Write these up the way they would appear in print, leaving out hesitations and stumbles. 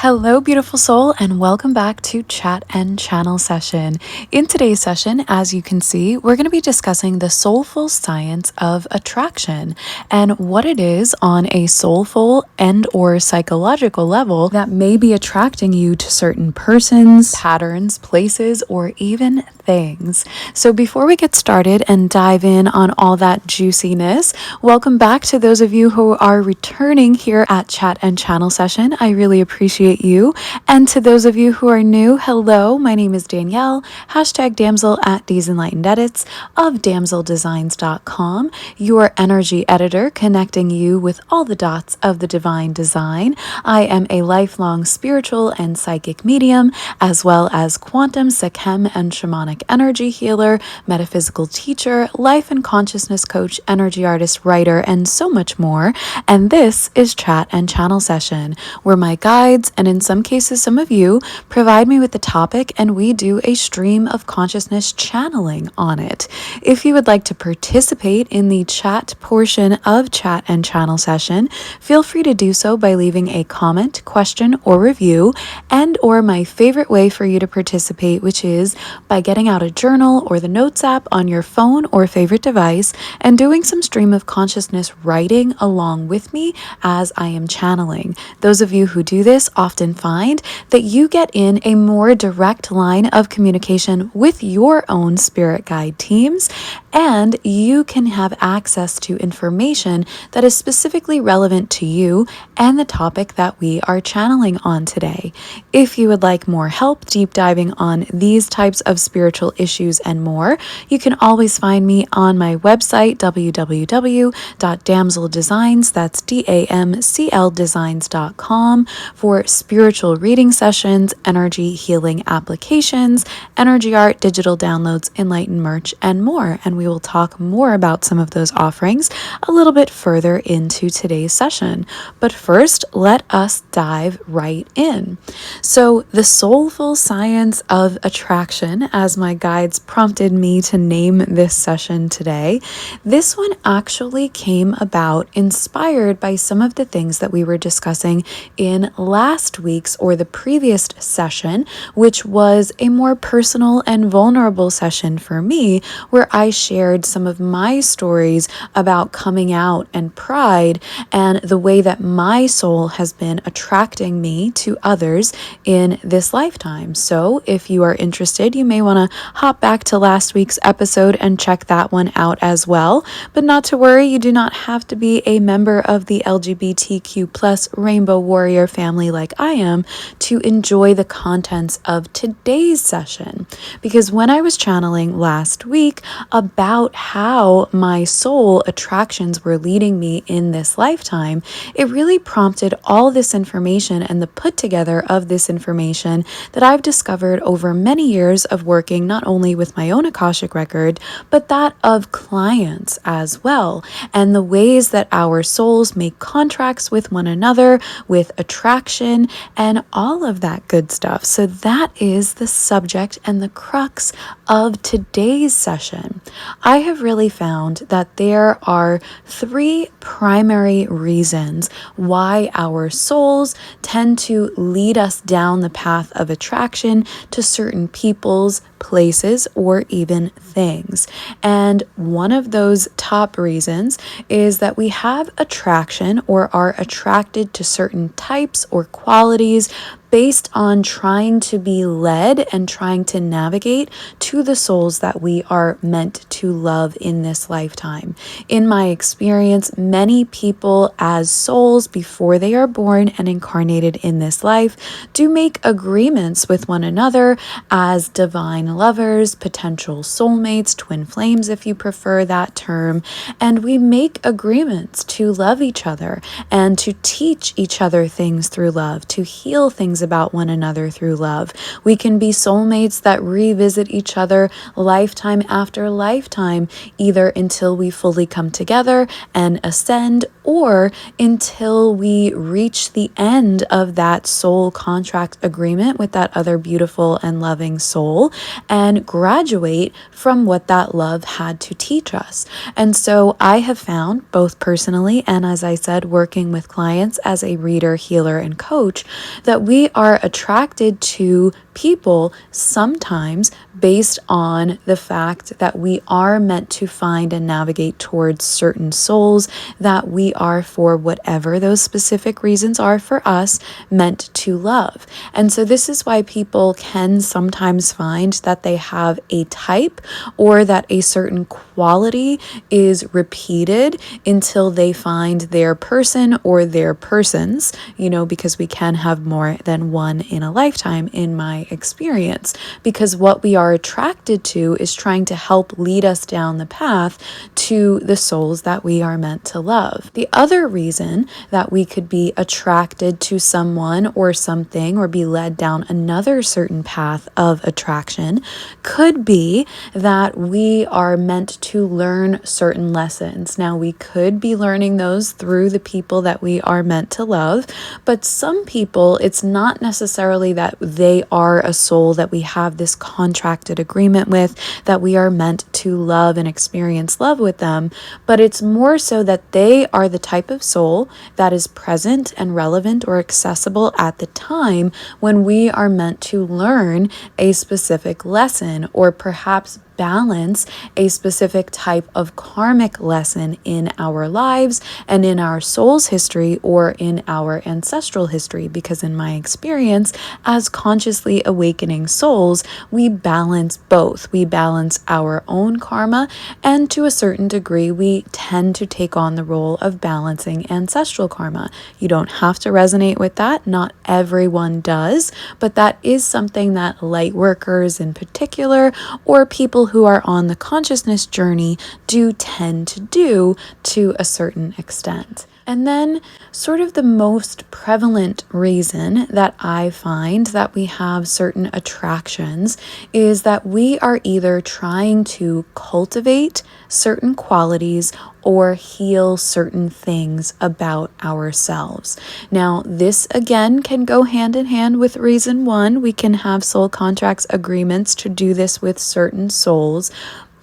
Hello, beautiful soul, and welcome back to Chat and Channel Session. In today's session, as you can see, we're going to be discussing the soulful science of attraction and what it is on a soulful and or psychological level that may be attracting you to certain persons, patterns, places, or even things. So before we get started and dive in on all that juiciness, welcome back to those of you who are returning here at Chat and Channel Session. I really appreciate you. And to those of you who are new, hello, my name is Danielle, hashtag damsel at D's Enlightened Edits of damseldesigns.com, your energy editor connecting you with all the dots of the divine design. I am a lifelong spiritual and psychic medium, as well as quantum, Sekhem, and shamanic energy healer, metaphysical teacher, life and consciousness coach, energy artist, writer, and so much more. And this is Chat and Channel Session, where my guides, and in some cases some of you, provide me with the topic and we do a stream of consciousness channeling on it. If you would like to participate in the chat portion of Chat and Channel Session, feel free to do so by leaving a comment, question, or review, and or my favorite way for you to participate, which is by getting out a journal or the notes app on your phone or favorite device and doing some stream of consciousness writing along with me as I am channeling. Those of you who do this often find that you get in a more direct line of communication with your own spirit guide teams, and you can have access to information that is specifically relevant to you and the topic that we are channeling on today. If you would like more help deep diving on these types of spiritual issues and more, you can always find me on my website, www.damseldesigns, that's DAMCL designs.com, for spiritual reading sessions, energy healing applications, energy art, digital downloads, enlightened merch, and more. And we will talk more about some of those offerings a little bit further into today's session. But first, let us dive right in. So the soulful science of attraction, as my guides prompted me to name this session today, this one actually came about inspired by some of the things that we were discussing in last week's or the previous session, which was a more personal and vulnerable session for me, where I shared some of my stories about coming out and pride and the way that my soul has been attracting me to others in this lifetime. So if you are interested, you may want to hop back to last week's episode and check that one out as well. But not to worry, you do not have to be a member of the LGBTQ plus Rainbow Warrior family like I am to enjoy the contents of today's session. Because when I was channeling last week about how my soul attractions were leading me in this lifetime, it really prompted all this information and the put together of this information that I've discovered over many years of working not only with my own Akashic record, but that of clients as well, and the ways that our souls make contracts with one another, with attraction, and all of that good stuff. So that is the subject and the crux of today's session. I have really found that there are three primary reasons why our souls tend to lead us down the path of attraction to certain people's, places, or even things. And one of those top reasons is that we have attraction or are attracted to certain types or qualities based on trying to be led and trying to navigate to the souls that we are meant to love in this lifetime. In my experience, many people as souls before they are born and incarnated in this life do make agreements with one another as divine lovers, potential soulmates, twin flames if you prefer that term, and we make agreements to love each other and to teach each other things through love, to heal things about one another through love. We can be soulmates that revisit each other lifetime after lifetime, either until we fully come together and ascend, or until we reach the end of that soul contract agreement with that other beautiful and loving soul and graduate from what that love had to teach us. And so I have found, both personally and as I said, working with clients as a reader, healer, and coach, that we are attracted to people sometimes based on the fact that we are meant to find and navigate towards certain souls that we are, for whatever those specific reasons are for us, meant to love. And so this is why people can sometimes find that they have a type or that a certain quality is repeated until they find their person or their persons, because we can have more than one in a lifetime, in my experience, because what we are attracted to is trying to help lead us down the path to the souls that we are meant to love. The other reason that we could be attracted to someone or something or be led down another certain path of attraction could be that we are meant to learn certain lessons. Now, we could be learning those through the people that we are meant to love, but some people, it's not necessarily that they are a soul that we have this contracted agreement with, that we are meant to love and experience love with them, but it's more so that they are the type of soul that is present and relevant or accessible at the time when we are meant to learn a specific lesson, or perhaps balance a specific type of karmic lesson in our lives and in our soul's history or in our ancestral history. Because in my experience, as consciously awakening souls, we balance both. We balance our own karma, and to a certain degree, we tend to take on the role of balancing ancestral karma. You don't have to resonate with that. Not everyone does, but that is something that light workers in particular, or people who are on the consciousness journey, do tend to do to a certain extent. And then sort of the most prevalent reason that I find that we have certain attractions is that we are either trying to cultivate certain qualities or heal certain things about ourselves. Now, this again can go hand in hand with reason one. We can have soul contracts agreements to do this with certain souls,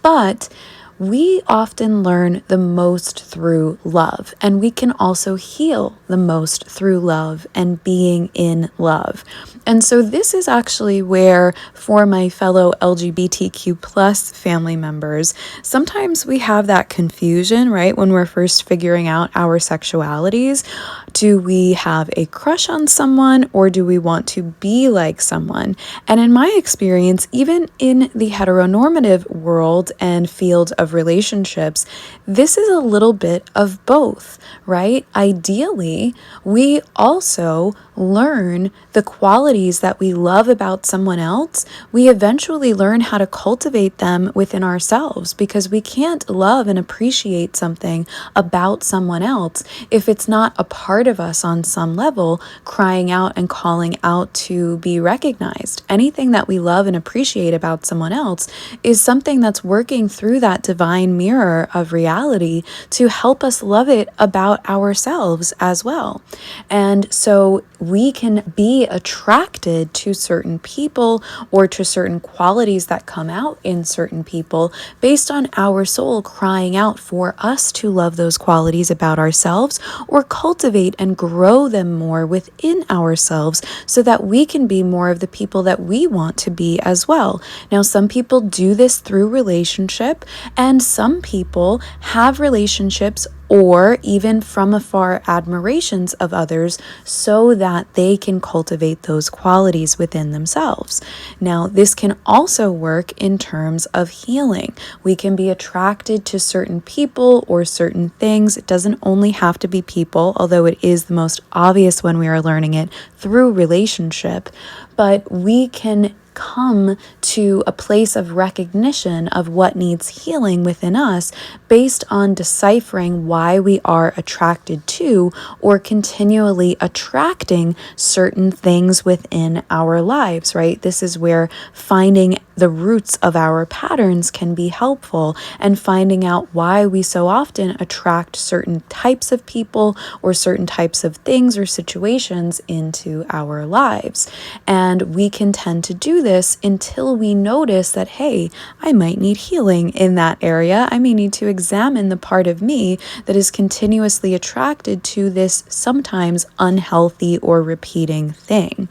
but we often learn the most through love, and we can also heal the most through love and being in love. And so this is actually where, for my fellow LGBTQ plus family members, sometimes we have that confusion, right? When we're first figuring out our sexualities. Do we have a crush on someone, or do we want to be like someone? And in my experience, even in the heteronormative world and field of relationships, this is a little bit of both, right? Ideally, we also learn the qualities that we love about someone else. We eventually learn how to cultivate them within ourselves, because we can't love and appreciate something about someone else if it's not a part of us on some level, crying out and calling out to be recognized. Anything that we love and appreciate about someone else is something that's working through that divine mirror of reality to help us love it about ourselves as well. And so we can be attracted to certain people or to certain qualities that come out in certain people based on our soul crying out for us to love those qualities about ourselves, or cultivate and grow them more within ourselves so that we can be more of the people that we want to be as well. Now, some people do this through relationship, and some people have relationships or even from afar admirations of others so that they can cultivate those qualities within themselves. Now, this can also work in terms of healing. We can be attracted to certain people or certain things. It doesn't only have to be people, although it is the most obvious when we are learning it through relationship, but we can come to a place of recognition of what needs healing within us based on deciphering why we are attracted to or continually attracting certain things within our lives, right? This is where finding the roots of our patterns can be helpful, and finding out why we so often attract certain types of people or certain types of things or situations into our lives. And we can tend to do this until we notice that, hey, I might need healing in that area. I may need to examine the part of me that is continuously attracted to this sometimes unhealthy or repeating thing.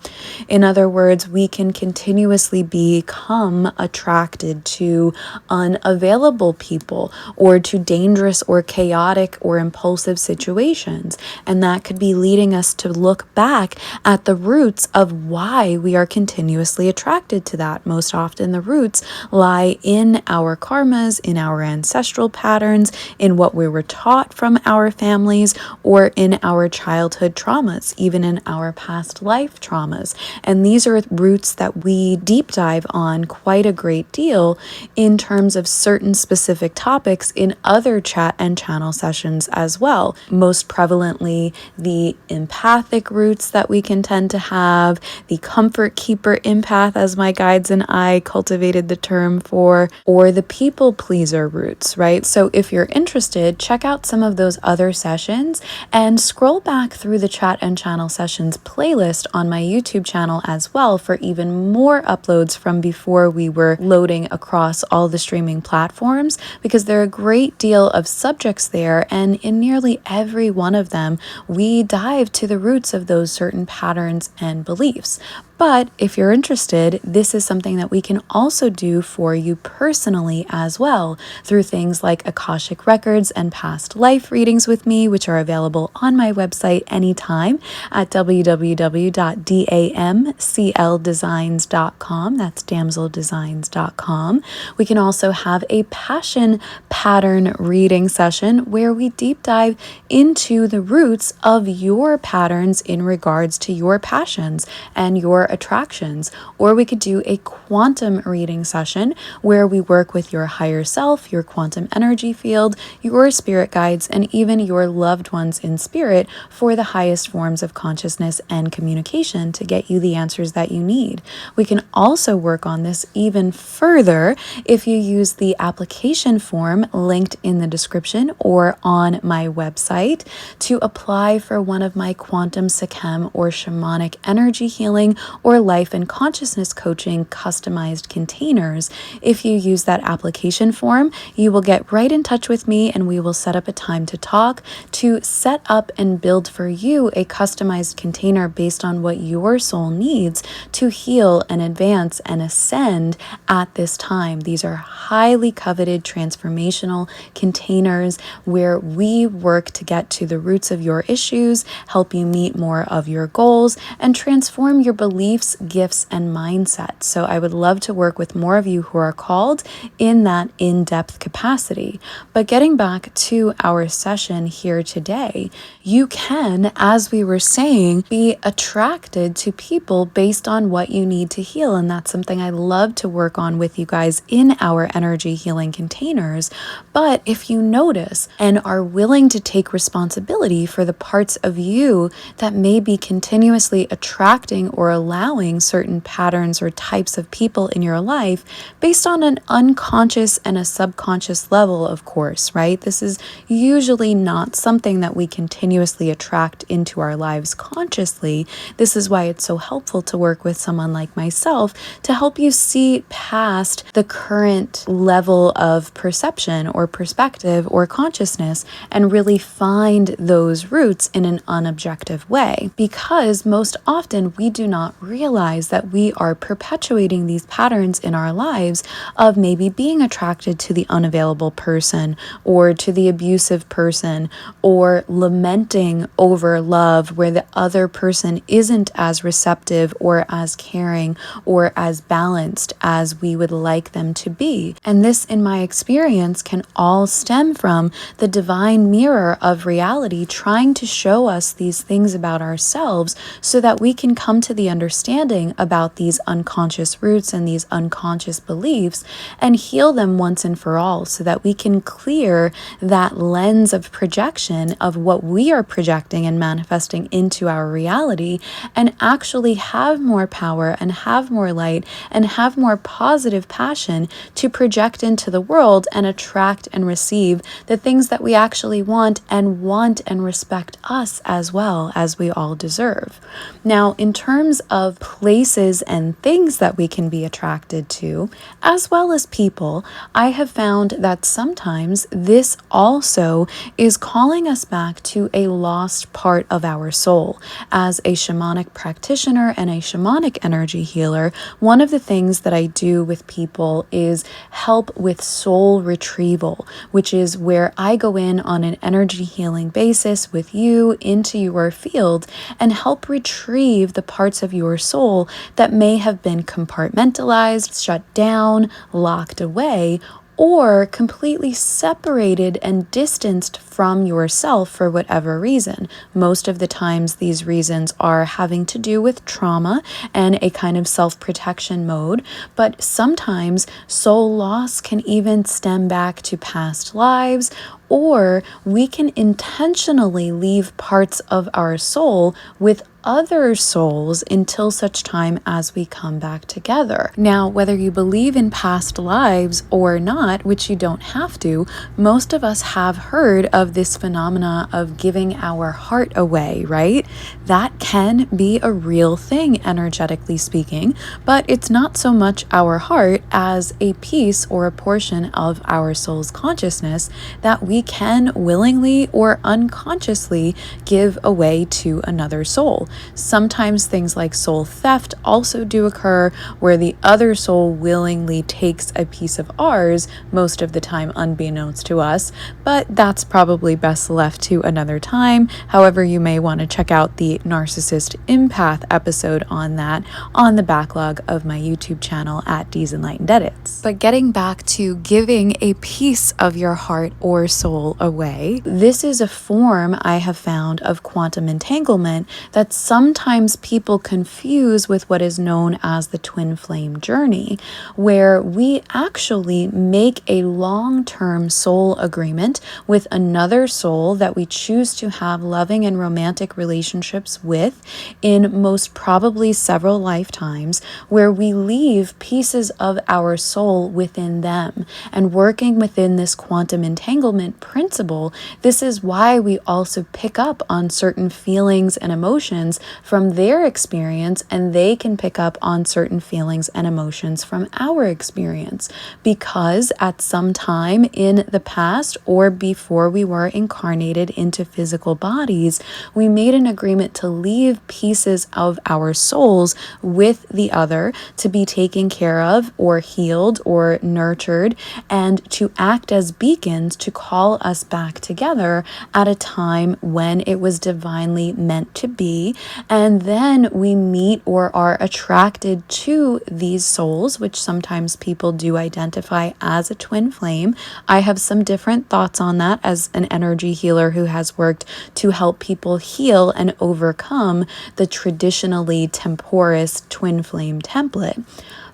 In other words, we can continuously become attracted to unavailable people or to dangerous or chaotic or impulsive situations. And that could be leading us to look back at the roots of why we are continuously attracted to that. Most often, the roots lie in our karmas, in our ancestral patterns, in what we were taught from our families, or in our childhood traumas, even in our past life traumas. And these are roots that we deep dive on quite a great deal in terms of certain specific topics in other chat and channel sessions as well. Most prevalently, the empathic roots that we can tend to have, the comfort keeper empath, as my guides and I cultivated the term for, or the people pleaser roots, right? So if you're interested, check out some of those other sessions and scroll back through the chat and channel sessions playlist on my YouTube channel as well for even more uploads from before we were loading across all the streaming platforms, because there are a great deal of subjects there, and in nearly every one of them we dive to the roots of those certain patterns and beliefs. But if you're interested, this is something that we can also do for you personally as well through things like Akashic Records and past life readings with me, which are available on my website anytime at www.damcldesigns.com. That's damseldesigns.com. We can also have a passion pattern reading session where we deep dive into the roots of your patterns in regards to your passions and your attractions. Or we could do a quantum reading session where we work with your higher self, your quantum energy field, your spirit guides, and even your loved ones in spirit for the highest forms of consciousness and communication to get you the answers that you need. We can also work on this even further if you use the application form linked in the description or on my website to apply for one of my quantum Sikhem or shamanic energy healing or life and consciousness coaching customized containers. If you use that application form, you will get right in touch with me and we will set up a time to talk to set up and build for you a customized container based on what your soul needs to heal and advance and ascend at this time. These are highly coveted transformational containers where we work to get to the roots of your issues, help you meet more of your goals, and transform your beliefs, gifts, and mindset. So I would love to work with more of you who are called in that in-depth capacity. But getting back to our session here today, you can, as we were saying, be attracted to people based on what you need to heal. And that's something I love to work on with you guys in our energy healing containers. But if you notice and are willing to take responsibility for the parts of you that may be continuously attracting or allowing certain patterns or types of people in your life based on an unconscious and a subconscious level, of course, right? This is usually not something that we continuously attract into our lives consciously. This is why it's so helpful to work with someone like myself to help you see past the current level of perception or perspective or consciousness and really find those roots in an unobjective way. Because most often we do not realize that we are perpetuating these patterns in our lives of maybe being attracted to the unavailable person or to the abusive person, or lamenting over love where the other person isn't as receptive or as caring or as balanced as we would like them to be. And this, in my experience, can all stem from the divine mirror of reality trying to show us these things about ourselves so that we can come to the understanding about these unconscious roots and these unconscious beliefs and heal them once and for all, so that we can clear that lens of projection of what we are projecting and manifesting into our reality and actually have more power and have more light and have have more positive passion to project into the world and attract and receive the things that we actually want and respect us as well as we all deserve. Now, in terms of places and things that we can be attracted to, as well as people, I have found that sometimes this also is calling us back to a lost part of our soul. As a shamanic practitioner and a shamanic energy healer, one of the things that I do with people is help with soul retrieval, which is where I go in on an energy healing basis with you into your field and help retrieve the parts of your soul that may have been compartmentalized, shut down, locked away, or completely separated and distanced from yourself for whatever reason. Most of the times, these reasons are having to do with trauma and a kind of self-protection mode, but sometimes soul loss can even stem back to past lives, or we can intentionally leave parts of our soul with other souls until such time as we come back together. Now, whether you believe in past lives or not, which you don't have to, most of us have heard of this phenomena of giving our heart away, right? That can be a real thing, energetically speaking, but it's not so much our heart as a piece or a portion of our soul's consciousness that we can willingly or unconsciously give away to another soul. Sometimes things like soul theft also do occur, where the other soul willingly takes a piece of ours, most of the time unbeknownst to us, but that's probably best left to another time. However, you may want to check out the Narcissist Empath episode on that on the backlog of my YouTube channel at D's Enlightened Edits. But getting back to giving a piece of your heart or soul away, this is a form I have found of quantum entanglement that sometimes people confuse with what is known as the twin flame journey, where we actually make a long-term soul agreement with another soul that we choose to have loving and romantic relationships with in most probably several lifetimes, where we leave pieces of our soul within them. And working within this quantum entanglement principle, this is why we also pick up on certain feelings and emotions from their experience, and they can pick up on certain feelings and emotions from our experience, because at some time in the past or before we were incarnated into physical bodies, we made an agreement to leave pieces of our souls with the other to be taken care of or healed or nurtured, and to act as beacons to call us back together at a time when it was divinely meant to be. And then we meet or are attracted to these souls, which sometimes people do identify as a twin flame. I have some different thoughts on that as an energy healer who has worked to help people heal and overcome the traditionally temporous twin flame template.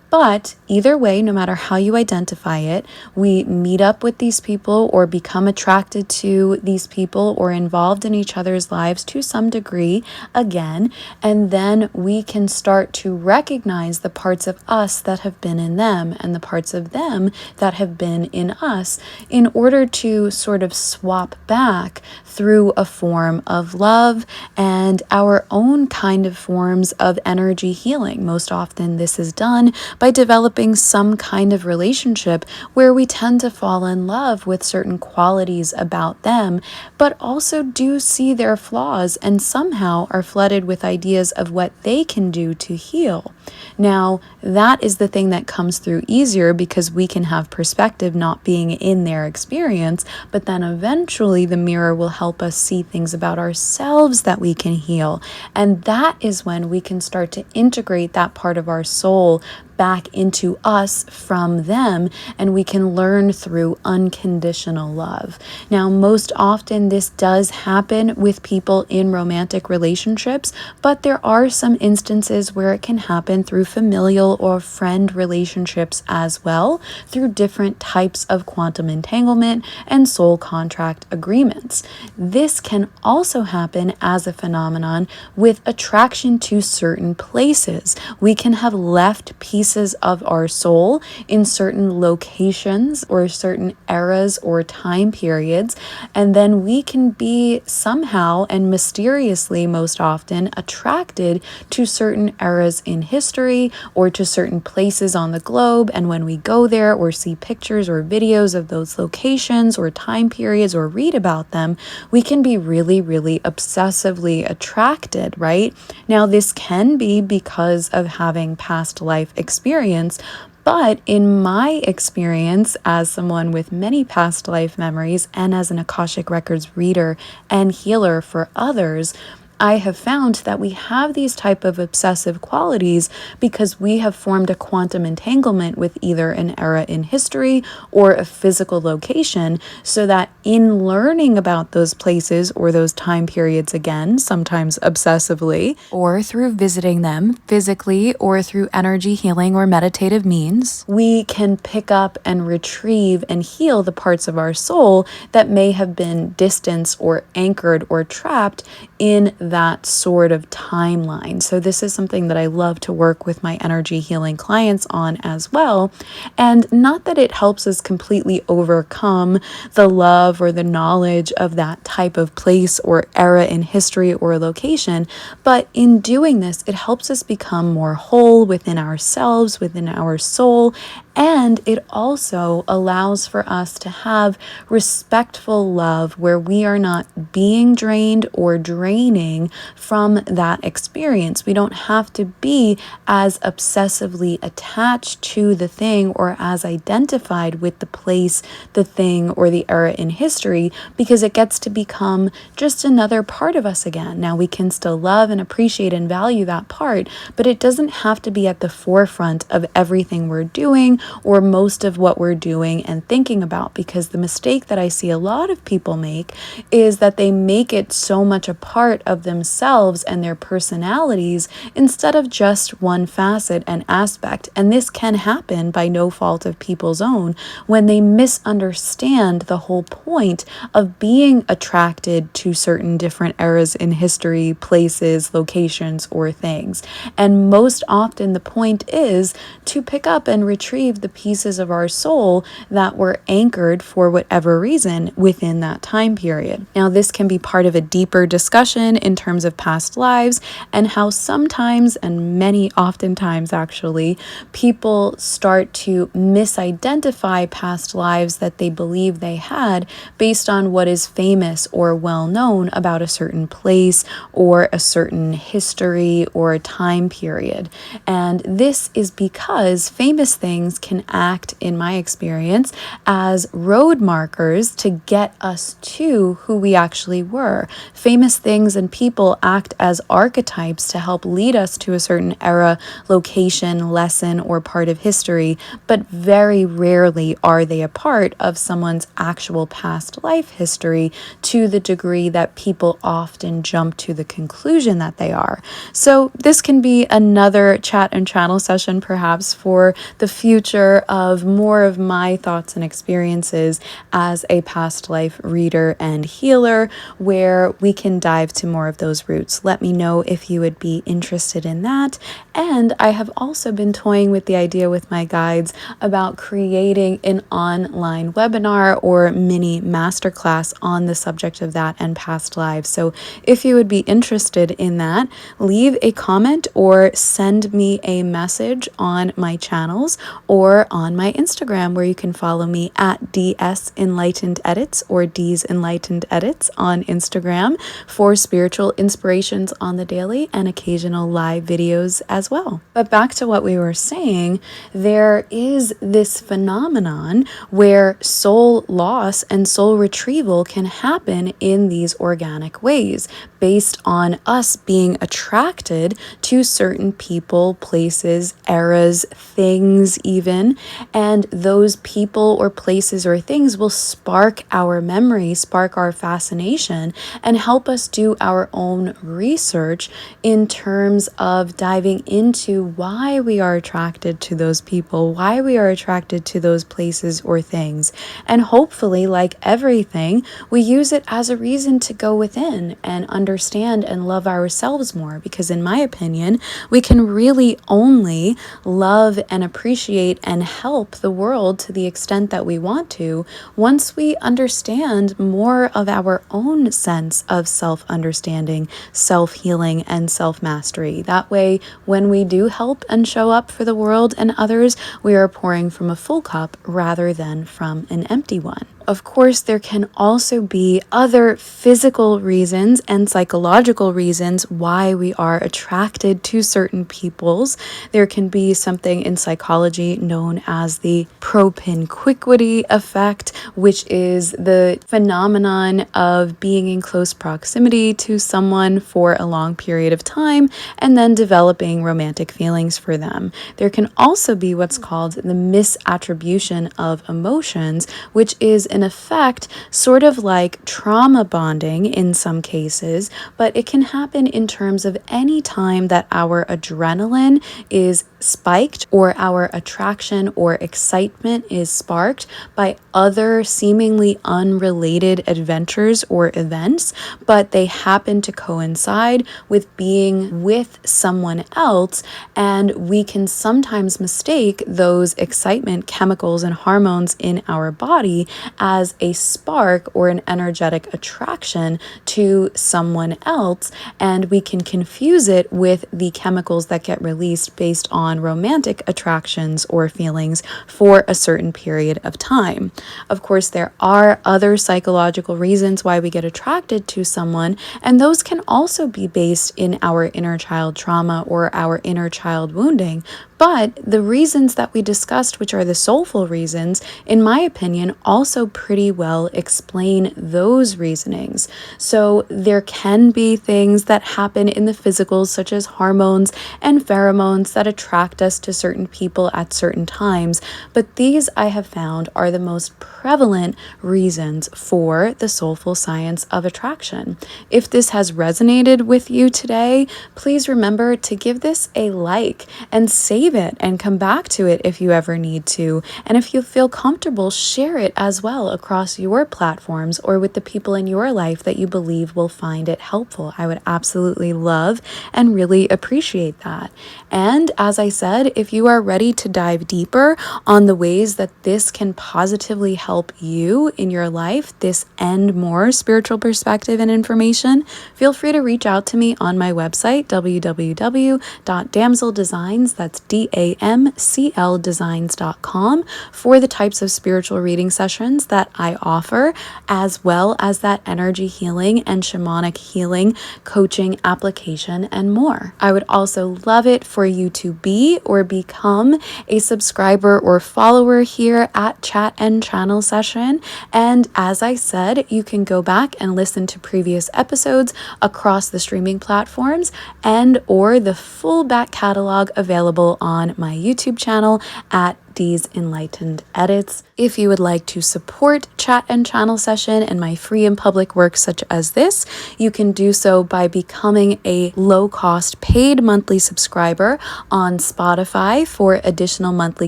But either way, no matter how you identify it, we meet up with these people or become attracted to these people or involved in each other's lives to some degree again, and then we can start to recognize the parts of us that have been in them and the parts of them that have been in us, in order to sort of swap back through a form of love and our own kind of forms of energy healing. Most often this is done by developing some kind of relationship where we tend to fall in love with certain qualities about them, but also do see their flaws and somehow are flooded with ideas of what they can do to heal. Now, that is the thing that comes through easier because we can have perspective not being in their experience, but then eventually the mirror will help us see things about ourselves that we can heal. And that is when we can start to integrate that part of our soul back into us from them, and we can learn through unconditional love. Now, most often this does happen with people in romantic relationships, but there are some instances where it can happen through familial or friend relationships as well, through different types of quantum entanglement and soul contract agreements. This can also happen as a phenomenon with attraction to certain places. We can have left pieces places of our soul in certain locations or certain eras or time periods. And then we can be somehow and mysteriously, most often, attracted to certain eras in history or to certain places on the globe. And when we go there or see pictures or videos of those locations or time periods or read about them, we can be really, really obsessively attracted, right? Now, this can be because of having past life experience. But in my experience, as someone with many past life memories and as an Akashic Records reader and healer for others, I have found that we have these type of obsessive qualities because we have formed a quantum entanglement with either an era in history or a physical location, so that in learning about those places or those time periods again, sometimes obsessively, or through visiting them physically or through energy healing or meditative means, we can pick up and retrieve and heal the parts of our soul that may have been distanced or anchored or trapped in that sort of timeline. So this is something that I love to work with my energy healing clients on as well. And not that it helps us completely overcome the love or the knowledge of that type of place or era in history or location, but in doing this, it helps us become more whole within ourselves, within our soul, and it also allows for us to have respectful love where we are not being drained or draining from that experience. We don't have to be as obsessively attached to the thing or as identified with the place, the thing, or the era in history, because it gets to become just another part of us again. Now, we can still love and appreciate and value that part, but it doesn't have to be at the forefront of everything we're doing or most of what we're doing and thinking about, because the mistake that I see a lot of people make is that they make it so much a part of themselves and their personalities instead of just one facet and aspect. And this can happen by no fault of people's own when they misunderstand the whole point of being attracted to certain different eras in history, places, locations, or things. And most often the point is to pick up and retrieve the pieces of our soul that were anchored for whatever reason within that time period. Now, this can be part of a deeper discussion in terms of past lives and how sometimes, and many oftentimes actually, people start to misidentify past lives that they believe they had based on what is famous or well known about a certain place or a certain history or time period. And this is because famous things can act, in my experience, as road markers to get us to who we actually were. Famous things and people act as archetypes to help lead us to a certain era, location, lesson, or part of history, but very rarely are they a part of someone's actual past life history to the degree that people often jump to the conclusion that they are. So this can be another chat and channel session perhaps for the future of more of my thoughts and experiences as a past life reader and healer, where we can dive to more of those roots. Let me know if you would be interested in that. And I have also been toying with the idea with my guides about creating an online webinar or mini masterclass on the subject of that and past lives. So if you would be interested in that, leave a comment or send me a message on my channels or on my Instagram, where you can follow me at DS Enlightened Edits or D's Enlightened Edits on Instagram for spiritual inspirations on the daily and occasional live videos as well. But back to what we were saying, there is this phenomenon where soul loss and soul retrieval can happen in these organic ways based on us being attracted to certain people, places, eras, things even, and those people or places or things will spark our memory, spark our fascination, and help us do our own research in terms of diving into why we are attracted to those people, why we are attracted to those places or things. And hopefully, like everything, we use it as a reason to go within and understand understand and love ourselves more, because in my opinion, we can really only love and appreciate and help the world to the extent that we want to once we understand more of our own sense of self-understanding, self-healing, and self-mastery. That way, when we do help and show up for the world and others, we are pouring from a full cup rather than from an empty one. Of course, there can also be other physical reasons and psychological reasons why we are attracted to certain peoples. There can be something in psychology known as the propinquity effect, which is the phenomenon of being in close proximity to someone for a long period of time and then developing romantic feelings for them. There can also be what's called the misattribution of emotions, which is in effect sort of like trauma bonding in some cases, but it can happen in terms of any time that our adrenaline is spiked or our attraction or excitement is sparked by other seemingly unrelated adventures or events, but they happen to coincide with being with someone else, and we can sometimes mistake those excitement chemicals and hormones in our body as a spark or an energetic attraction to someone else, and we can confuse it with the chemicals that get released based on romantic attractions or feelings for a certain period of time. Of course, there are other psychological reasons why we get attracted to someone, and those can also be based in our inner child trauma or our inner child wounding. But the reasons that we discussed, which are the soulful reasons, in my opinion, also pretty well explain those reasonings. So there can be things that happen in the physical, such as hormones and pheromones that attract us to certain people at certain times. But these, I have found, are the most prevalent reasons for the soulful science of attraction. If this has resonated with you today, please remember to give this a like and save it and come back to it if you ever need to. And if you feel comfortable, share it as well across your platforms or with the people in your life that you believe will find it helpful. I would absolutely love and really appreciate that. And as I said, if you are ready to dive deeper on the ways that this can positively help you in your life, this and more spiritual perspective and information, feel free to reach out to me on my website, www.damseldesigns, that's DAMCL designs.com, for the types of spiritual reading sessions that I offer, as well as that energy healing and shamanic healing coaching application and more. I would also love it for you to be or become a subscriber or follower here at Chat and Channel Session. And as I said, you can go back and listen to previous episodes across the streaming platforms and or the full back catalog available on my YouTube channel at D's Enlightened Edits. If you would like to support Chat and Channel Session and my free and public work such as this, you can do so by becoming a low-cost paid monthly subscriber on Spotify for additional monthly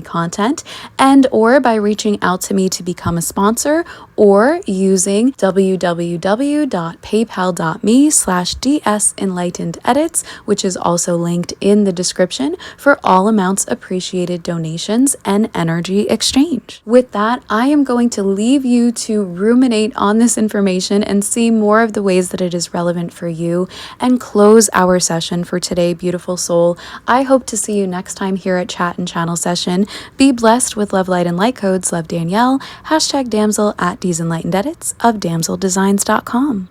content, and or by reaching out to me to become a sponsor or using www.paypal.me/DSEnlightenedEdits, which is also linked in the description, for all amounts appreciated donations and energy exchange. With that, I am going to leave you to ruminate on this information and see more of the ways that it is relevant for you and close our session for today, beautiful soul. I hope to see you next time here at Chat and Channel Session. Be blessed with love, light, and light codes. Love, Danielle. #damsel at D's Enlightened Edits of damseldesigns.com.